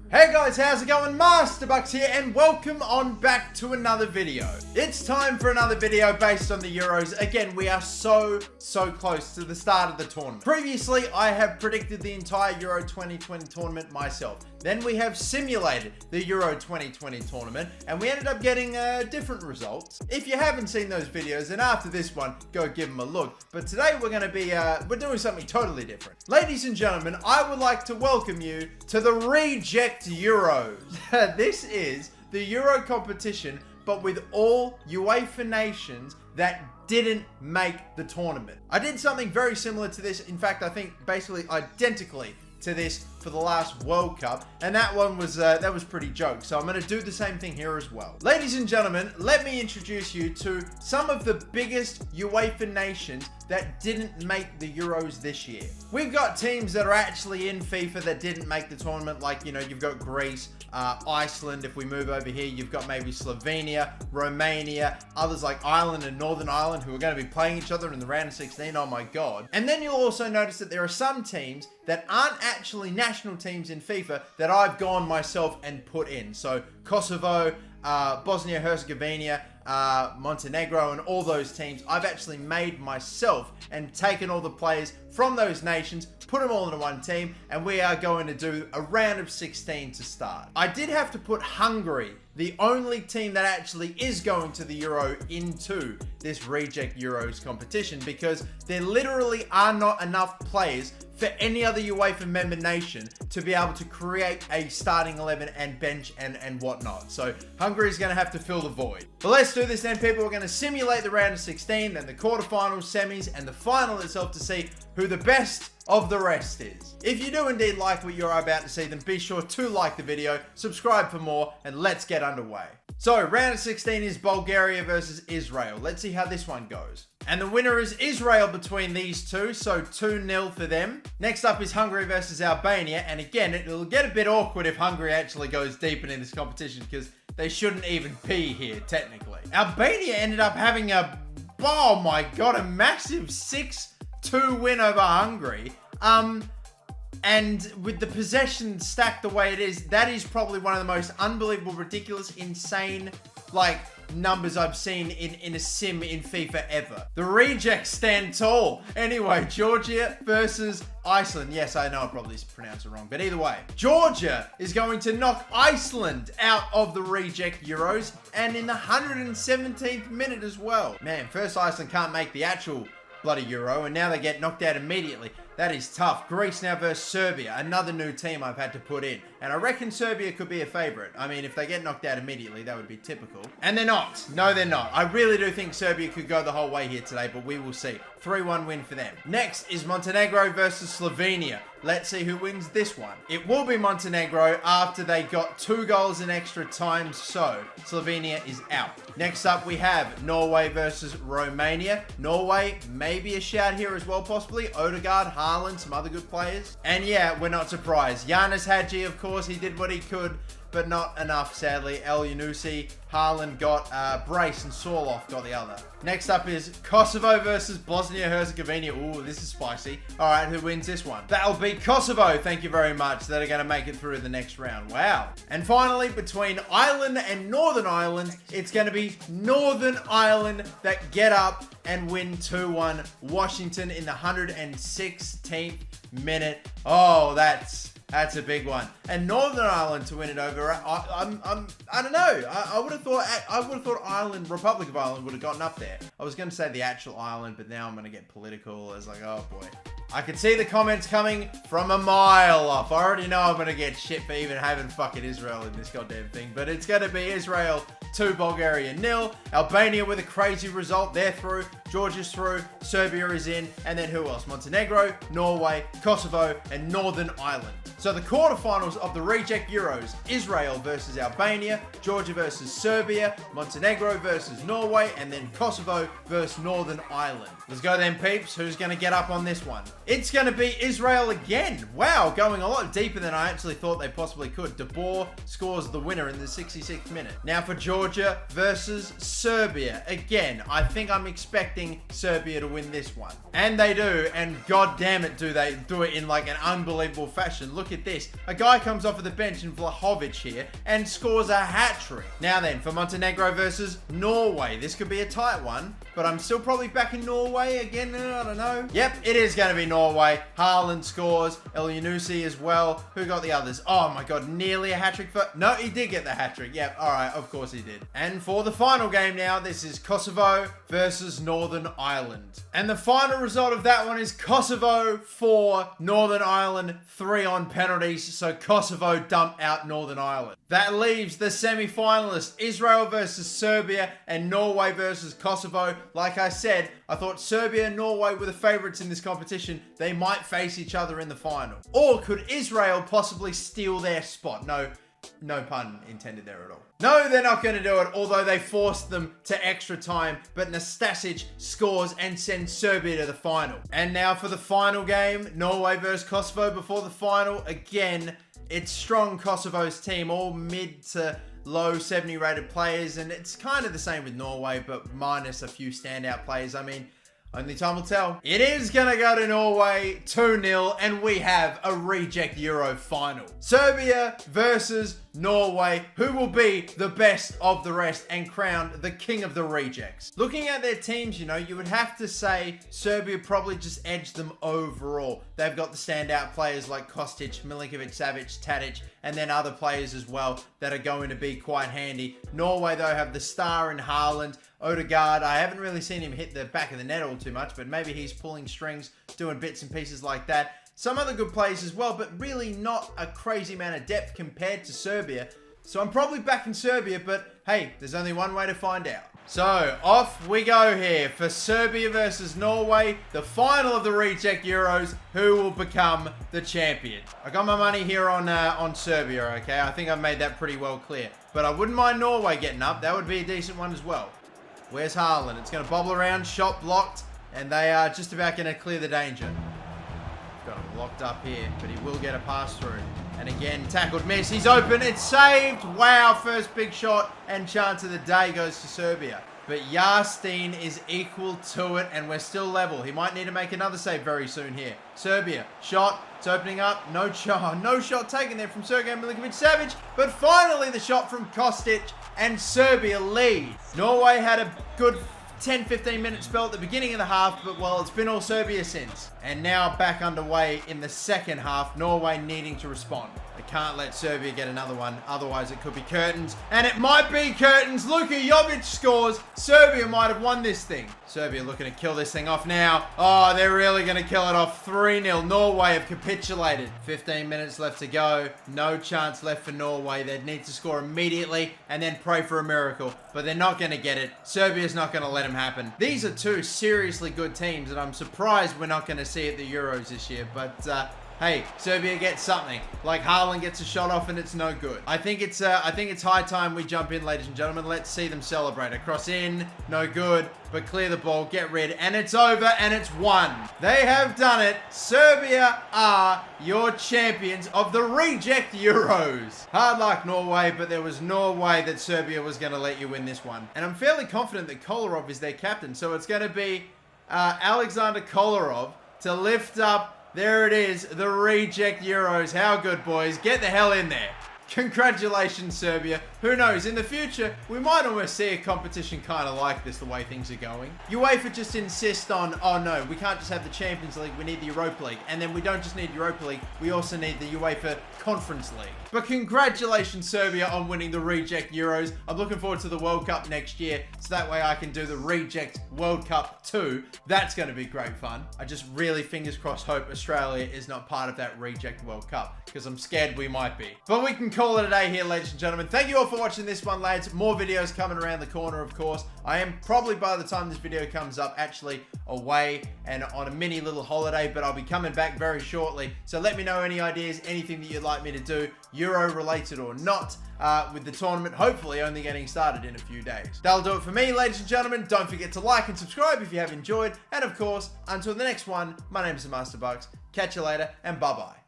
Hey guys, how's it going? MasterBucks here and welcome on back to another video. It's time for another video based on the Euros. Again, we are so close to the start of the tournament. Previously, I have predicted the entire Euro 2020 tournament myself. Then we have simulated the Euro 2020 tournament and we ended up getting different results. If you haven't seen those videos, then after this one, go give them a look. But today we're going to be, we're doing something totally different. Ladies and gentlemen, I would like to welcome you to the Reject Euros. This is the Euro competition, but with all UEFA nations that didn't make the tournament. I did something very similar to this. In fact, I think basically identically to this for the last World Cup, and that one was that was pretty joke. So I'm going to do the same thing here as well. Ladies and gentlemen, let me introduce you to some of the biggest UEFA nations that didn't make the Euros this year. We've got teams that are actually in FIFA that didn't make the tournament, like, you know, you've got Greece, Iceland. If we move over here, you've got maybe Slovenia, Romania, others like Ireland and Northern Ireland who are going to be playing each other in the round of 16. Oh my God. And then you'll also notice that there are some teams that aren't actually national teams in FIFA that I've gone myself and put in. So Kosovo, Bosnia-Herzegovina, Montenegro, and all those teams I've actually made myself and taken all the players from those nations, put them all into one team, and we are going to do a round of 16 to start. I did have to put Hungary, the only team that actually is going to the Euro, into this Reject Euros competition because there literally are not enough players for any other UEFA member nation to be able to create a starting 11 and bench and whatnot. So Hungary is going to have to fill the void. But let's do this then, people. We're going to simulate the round of 16, then the quarterfinals, semis, and the final itself to see who the best of the rest is. If you do indeed like what you're about to see, then be sure to like the video, subscribe for more, and let's get underway. So round of 16 is Bulgaria versus Israel. Let's see how this one goes. And the winner is Israel between these two, so 2-0 for them. Next up is Hungary versus Albania, and again, it'll get a bit awkward if Hungary actually goes deep in this competition because they shouldn't even be here, technically. Albania ended up having a, oh my God, a massive 6-2 win over Hungary. And with the possession stacked the way it is, that is probably one of the most unbelievable, ridiculous, insane, like, numbers I've seen in a sim in FIFA ever. The rejects stand tall. Anyway, Georgia versus Iceland. Yes, I know I probably pronounced it wrong, but either way, Georgia is going to knock Iceland out of the Reject Euros, and in the 117th minute as well. Man, first Iceland can't make the actual bloody Euro, and now they get knocked out immediately. That is tough. Greece now versus Serbia, another new team I've had to put in. And I reckon Serbia could be a favorite. I mean, if they get knocked out immediately, that would be typical. And they're not. No, they're not. I really do think Serbia could go the whole way here today, but we will see. 3-1 win for them. Next is Montenegro versus Slovenia. Let's see who wins this one. It will be Montenegro after they got 2 goals in extra time, so Slovenia is out. Next up, we have Norway versus Romania. Norway, maybe a shout here as well, possibly. Odegaard, Haaland, some other good players. And yeah, we're not surprised. Giannis Hadji, of course, he did what he could, but not enough, sadly. El Yunusi, Haaland got brace, and Sorloth got the other. Next up is Kosovo versus Bosnia-Herzegovina. Ooh, this is spicy. All right, who wins this one? That'll be Kosovo, thank you very much, that are going to make it through the next round. Wow. And finally, between Ireland and Northern Ireland, it's going to be Northern Ireland that get up and win 2-1 Washington in the 116th minute. Oh, that's a big one. And Northern Ireland to win it over. I don't know. I would have thought Ireland, Republic of Ireland, would have gotten up there. I was going to say the actual Ireland, but now I'm going to get political. It's like, oh boy. I can see the comments coming from a mile off. I already know I'm going to get shit for even having fucking Israel in this goddamn thing. But it's going to be Israel 2, Bulgaria 0. Albania with a crazy result. They're through. Georgia's through. Serbia is in. And then who else? Montenegro, Norway, Kosovo, and Northern Ireland. So the quarterfinals of the Reject Euros, Israel versus Albania, Georgia versus Serbia, Montenegro versus Norway, and then Kosovo versus Northern Ireland. Let's go then, peeps. Who's going to get up on this one? It's going to be Israel again. Wow, going a lot deeper than I actually thought they possibly could. De Boer scores the winner in the 66th minute. Now for Georgia versus Serbia. Again, I think I'm expecting expecting Serbia to win this one. And they do, and god damn it do they do it in like an unbelievable fashion. Look at this. A guy comes off of the bench in Vlahovic here and scores a hat-trick. Now then, for Montenegro versus Norway. This could be a tight one, but I'm still probably back in Norway again. I don't know. Yep, it is going to be Norway. Haaland scores. Elyounoussi as well. Who got the others? Oh my god, nearly a hat-trick for... No, he did get the hat-trick. Yep, alright, of course he did. And for the final game now, this is Kosovo versus Northern Ireland. And the final result of that one is Kosovo 4, Northern Ireland 3 on penalties. So Kosovo dump out Northern Ireland. That leaves the semi-finalists, Israel versus Serbia and Norway versus Kosovo. Like I said, I thought Serbia and Norway were the favourites in this competition. They might face each other in the final. Or could Israel possibly steal their spot? No pun intended there at all. No, they're not going to do it, although they forced them to extra time. But Nastasic scores and sends Serbia to the final. And now for the final game, Norway versus Kosovo before the final. Again, it's strong Kosovo's team, all mid to low 70 rated players. And it's kind of the same with Norway, but minus a few standout players. I mean, only time will tell. It is going to go to Norway 2-0, and we have a reject Euro final. Serbia versus Norway, who will be the best of the rest and crowned the king of the rejects. Looking at their teams, you would have to say Serbia probably just edged them overall. They've got the standout players like Kostic, Milinkovic-Savic, Tadic, and then other players as well that are going to be quite handy. Norway, though, have the star in Haaland. Odegaard, I haven't really seen him hit the back of the net all too much, but maybe he's pulling strings, doing bits and pieces like that. Some other good players as well, but really not a crazy amount of depth compared to Serbia. So I'm probably back in Serbia, but hey, there's only one way to find out. So off we go here for Serbia versus Norway, the final of the reject Euros. Who will become the champion? I got my money here on Serbia, okay? I think I've made that pretty well clear. But I wouldn't mind Norway getting up. That would be a decent one as well. Where's Haaland? It's going to bobble around, shot blocked, and they are just about going to clear the danger. Got him locked up here, but he will get a pass through. And again, tackled, miss. He's open. It's saved. Wow, first big shot and chance of the day goes to Serbia. But Yarsteen is equal to it, and we're still level. He might need to make another save very soon here. Serbia, shot. It's opening up. No shot taken there from Sergej Milinkovic-Savic. But finally, the shot from Kostic, and Serbia lead. Norway had a good 10-15 minute spell at the beginning of the half, but well, it's been all Serbia since. And now back underway in the second half, Norway needing to respond. They can't let Serbia get another one, otherwise it could be curtains. And it might be curtains. Luka Jovic scores. Serbia might have won this thing. Serbia looking to kill this thing off now. Oh, they're really going to kill it off. 3-0. Norway have capitulated. 15 minutes left to go. No chance left for Norway. They'd need to score immediately and then pray for a miracle. But they're not going to get it. Serbia's not going to let them happen. These are two seriously good teams, and I'm surprised we're not going to see at the Euros this year. But hey, Serbia gets something. Like Haaland gets a shot off and it's no good. I think it's high time we jump in, ladies and gentlemen. Let's see them celebrate. A cross in, no good, but clear the ball, get rid, and it's over, and it's won. They have done it. Serbia are your champions of the reject Euros. Hard luck, Norway, but there was no way that Serbia was going to let you win this one. And I'm fairly confident that Kolarov is their captain, so it's going to be Alexander Kolarov to lift up. There it is, the reject Euros. How good, boys. Get the hell in there. Congratulations, Serbia. Who knows, in the future, we might almost see a competition kind of like this, the way things are going. UEFA just insist on, oh no, we can't just have the Champions League, we need the Europa League. And then we don't just need Europa League, we also need the UEFA Conference League. But congratulations, Serbia, on winning the reject Euros. I'm looking forward to the World Cup next year, so that way I can do the reject World Cup too. That's going to be great fun. I just really, fingers crossed, hope Australia is not part of that reject World Cup, because I'm scared we might be. But we can call it a day here, ladies and gentlemen. Thank you all for watching this one, lads. More videos coming around the corner, of course. I am probably, by the time this video comes up, actually away and on a mini little holiday, but I'll be coming back very shortly. So let me know any ideas, anything that you'd like me to do, Euro related or not, with the tournament hopefully only getting started in a few days. That'll do it for me, ladies and gentlemen. Don't forget to like and subscribe if you have enjoyed. And of course, until the next one, my name is MasterBucks. Catch you later, and bye-bye.